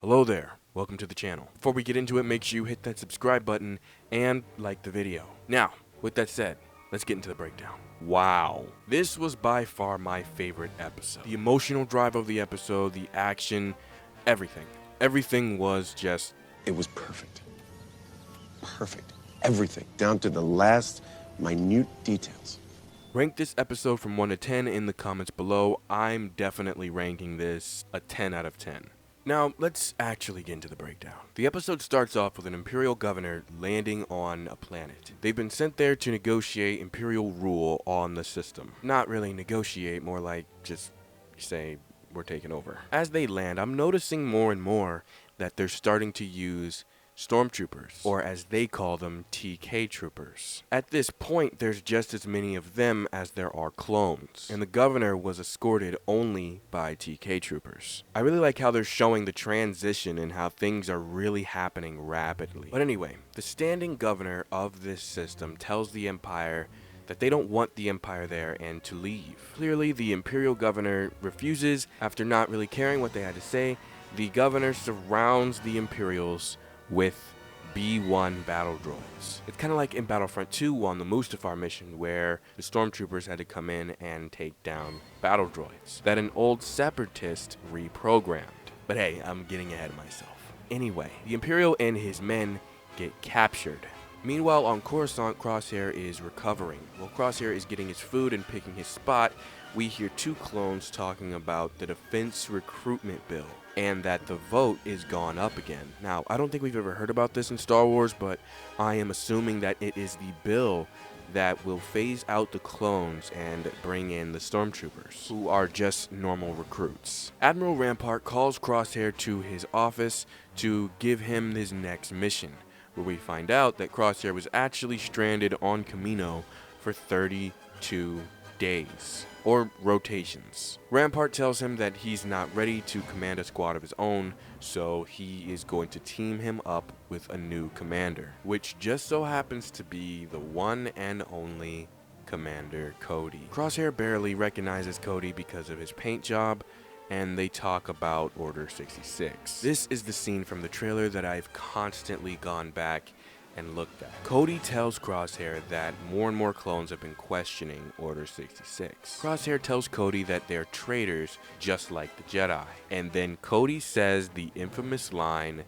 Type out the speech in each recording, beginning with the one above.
Hello there, welcome to the channel. Before we get into it, make sure you hit that subscribe button and like the video. Now, with that said, let's get into the breakdown. Wow, this was by far my favorite episode. The emotional drive of the episode, the action, everything. Everything was just... It was perfect. Perfect. Everything, down to the last minute details. Rank this episode from 1 to 10 in the comments below. I'm definitely ranking this a 10 out of 10. Now, let's actually get into the breakdown. The episode starts off with an Imperial governor landing on a planet. They've been sent there to negotiate Imperial rule on the system. Not really negotiate, more like just say we're taking over. As they land, I'm noticing more and more that they're starting to use stormtroopers, or as they call them, TK troopers. At this point, there's just as many of them as there are clones, and the governor was escorted only by TK troopers. I really like how they're showing the transition and how things are really happening rapidly. But anyway, the standing governor of this system tells the Empire that they don't want the Empire there and to leave. Clearly, the Imperial governor refuses. After not really caring what they had to say, the governor surrounds the Imperials with B-1 battle droids. It's kind of like in Battlefront 2 on the Mustafar mission, where the stormtroopers had to come in and take down battle droids that an old separatist reprogrammed. But hey, I'm getting ahead of myself. Anyway, the Imperial and his men get captured. Meanwhile, on Coruscant, Crosshair is recovering. While Crosshair is getting his food and picking his spot, we hear two clones talking about the defense recruitment bill and that the vote is gone up again. Now, I don't think we've ever heard about this in Star Wars, but I am assuming that it is the bill that will phase out the clones and bring in the stormtroopers, who are just normal recruits. Admiral Rampart calls Crosshair to his office to give him his next mission, where we find out that Crosshair was actually stranded on Kamino for 32 days, or rotations. Rampart tells him that he's not ready to command a squad of his own, so he is going to team him up with a new commander, which just so happens to be the one and only Commander Cody. Crosshair barely recognizes Cody because of his paint job, and they talk about Order 66. This is the scene from the trailer that I've constantly gone back and looked at. Cody tells Crosshair that more and more clones have been questioning Order 66. Crosshair tells Cody that they're traitors just like the Jedi. And then Cody says the infamous line,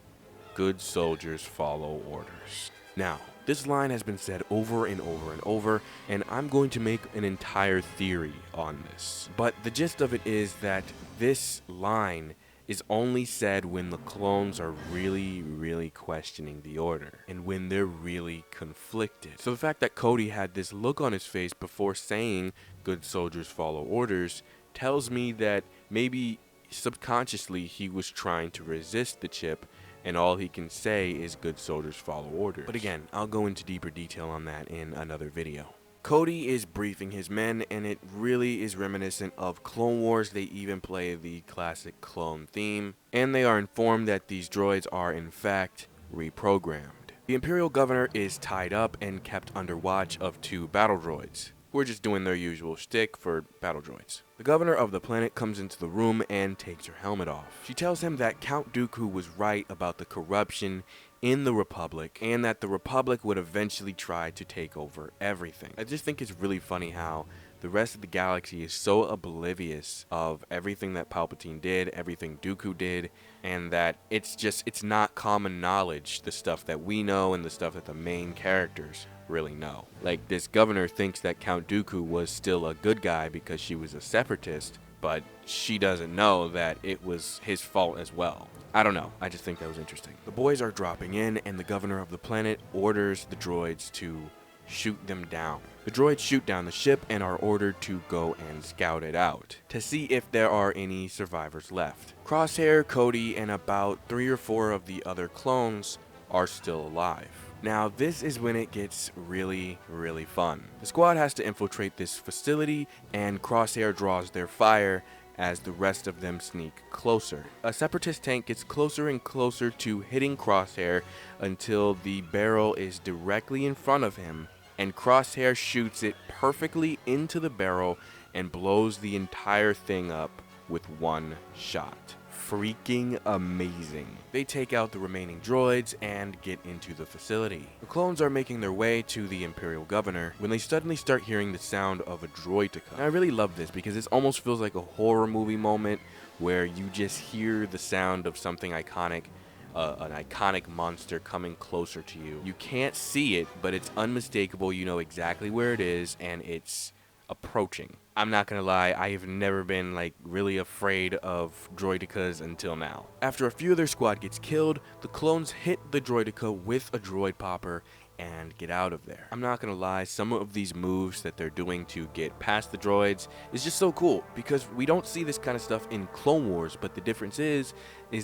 "Good soldiers follow orders." Now, this line has been said over and over and over, and I'm going to make an entire theory on this. But the gist of it is that this line is only said when the clones are really questioning the order and when they're really conflicted. So the fact that Cody had this look on his face before saying "good soldiers follow orders" tells me that maybe subconsciously he was trying to resist the chip, and all he can say is "good soldiers follow orders." But again, I'll go into deeper detail on that in another video. Cody is briefing his men, and it really is reminiscent of Clone Wars. They even play the classic clone theme, and they are informed that these droids are in fact reprogrammed. The Imperial governor is tied up and kept under watch of two battle droids, who are just doing their usual shtick for battle droids. The governor of the planet comes into the room and takes her helmet off. She tells him that Count Dooku was right about the corruption in the Republic, and that the Republic would eventually try to take over everything. I just think it's really funny how the rest of the galaxy is so oblivious of everything that Palpatine did, everything Dooku did, and that it's not common knowledge, the stuff that we know and the stuff that the main characters really know. Like, this governor thinks that Count Dooku was still a good guy because she was a separatist, but she doesn't know that it was his fault as well. I don't know, I just think that was interesting. The boys are dropping in, and the governor of the planet orders the droids to shoot them down. The droids shoot down the ship and are ordered to go and scout it out to see if there are any survivors left. Crosshair, Cody, and about 3 or 4 of the other clones are still alive. Now, this is when it gets really fun. The squad has to infiltrate this facility, and Crosshair draws their fire as the rest of them sneak closer. A separatist tank gets closer and closer to hitting Crosshair until the barrel is directly in front of him, and Crosshair shoots it perfectly into the barrel and blows the entire thing up with one shot. freaking amazing. They take out the remaining droids and get into the facility. The clones are making their way to the Imperial Governor when they suddenly start hearing the sound of a droideka. And I really love this because this almost feels like a horror movie moment where you just hear the sound of something iconic, an iconic monster coming closer to you. You can't see it, but it's unmistakable. You know exactly where it is, and it's approaching. I'm not gonna lie, I have never been like really afraid of droidekas until now. After a few of their squad gets killed, the clones hit the droideka with a droid popper and get out of there. I'm not gonna lie, some of these moves that they're doing to get past the droids is just so cool because we don't see this kind of stuff in Clone Wars, but the difference is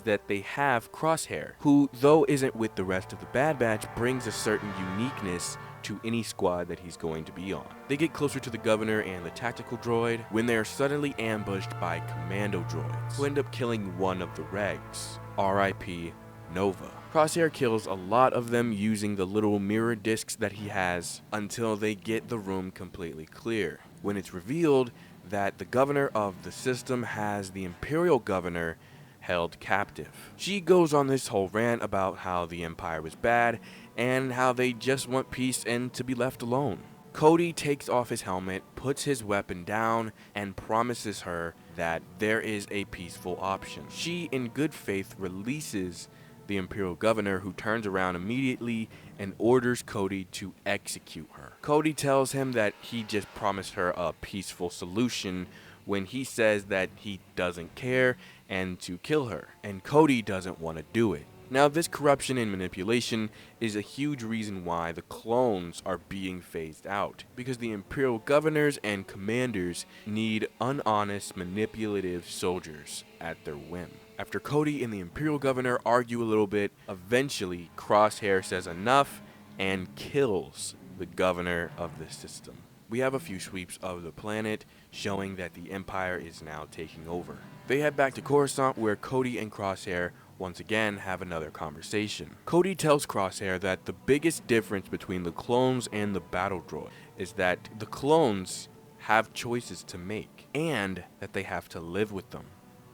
that they have Crosshair, who though isn't with the rest of the Bad Batch, brings a certain uniqueness to any squad that he's going to be on. They get closer to the governor and the tactical droid when they are suddenly ambushed by commando droids, who end up killing one of the Regs, RIP Nova. Crosshair kills a lot of them using the little mirror discs that he has until they get the room completely clear, when it's revealed that the governor of the system has the Imperial Governor held captive. She goes on this whole rant about how the Empire was bad and how they just want peace and to be left alone. Cody takes off his helmet, puts his weapon down, and promises her that there is a peaceful option. She, in good faith, releases the Imperial Governor, who turns around immediately and orders Cody to execute her. Cody tells him that he just promised her a peaceful solution when he says that he doesn't care and to kill her, and Cody doesn't want to do it. Now, this corruption and manipulation is a huge reason why the clones are being phased out, because the Imperial Governors and Commanders need unhonest, manipulative soldiers at their whim. After Cody and the Imperial Governor argue a little bit, eventually Crosshair says enough and kills the governor of the system. We have a few sweeps of the planet showing that the Empire is now taking over. They head back to Coruscant, where Cody and Crosshair once again have another conversation. Cody tells Crosshair that the biggest difference between the clones and the battle droid is that the clones have choices to make and that they have to live with them.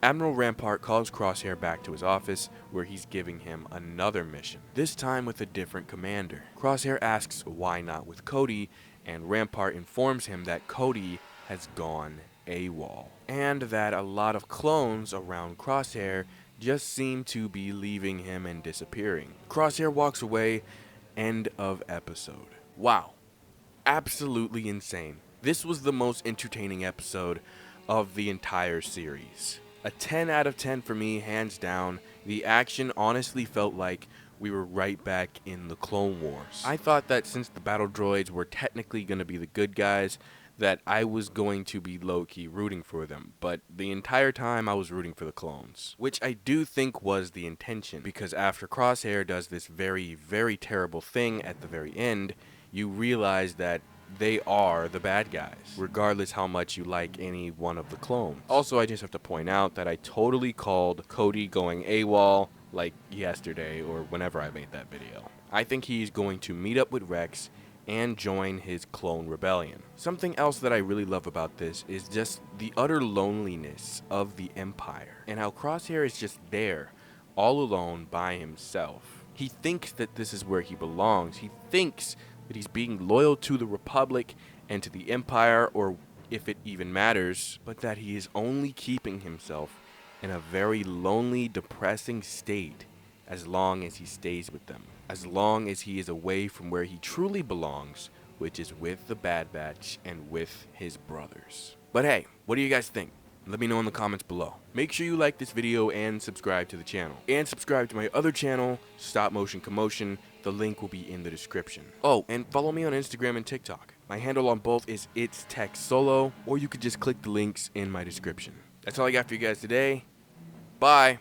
Admiral Rampart calls Crosshair back to his office, where he's giving him another mission, this time with a different commander. Crosshair asks why not with Cody, and Rampart informs him that Cody has gone AWOL, and that a lot of clones around Crosshair just seem to be leaving him and disappearing. Crosshair walks away. End of episode. Wow. Absolutely insane. This was the most entertaining episode of the entire series. A 10 out of 10 for me, hands down. The action honestly felt like we were right back in the Clone Wars. I thought that since the battle droids were technically going to be the good guys, that I was going to be low-key rooting for them, but the entire time I was rooting for the clones, which I do think was the intention, because after Crosshair does this very, very terrible thing at the very end, you realize that they are the bad guys, regardless how much you like any one of the clones. Also, I just have to point out that I totally called Cody going AWOL like yesterday or whenever I made that video. I think he's going to meet up with Rex and join his clone rebellion. Something else that I really love about this is just the utter loneliness of the Empire, and how Crosshair is just there, all alone by himself. He thinks that this is where he belongs. He thinks that he's being loyal to the Republic and to the Empire, or if it even matters, but that he is only keeping himself in a very lonely, depressing state as long as he stays with them, as long as he is away from where he truly belongs, which is with the Bad Batch and with his brothers. But hey, what do you guys think? Let me know in the comments below. Make sure you like this video and subscribe to the channel. And subscribe to my other channel, Stop Motion Commotion. The link will be in the description. Oh, and follow me on Instagram and TikTok. My handle on both is It's Tech Solo, or you could just click the links in my description. That's all I got for you guys today. Bye.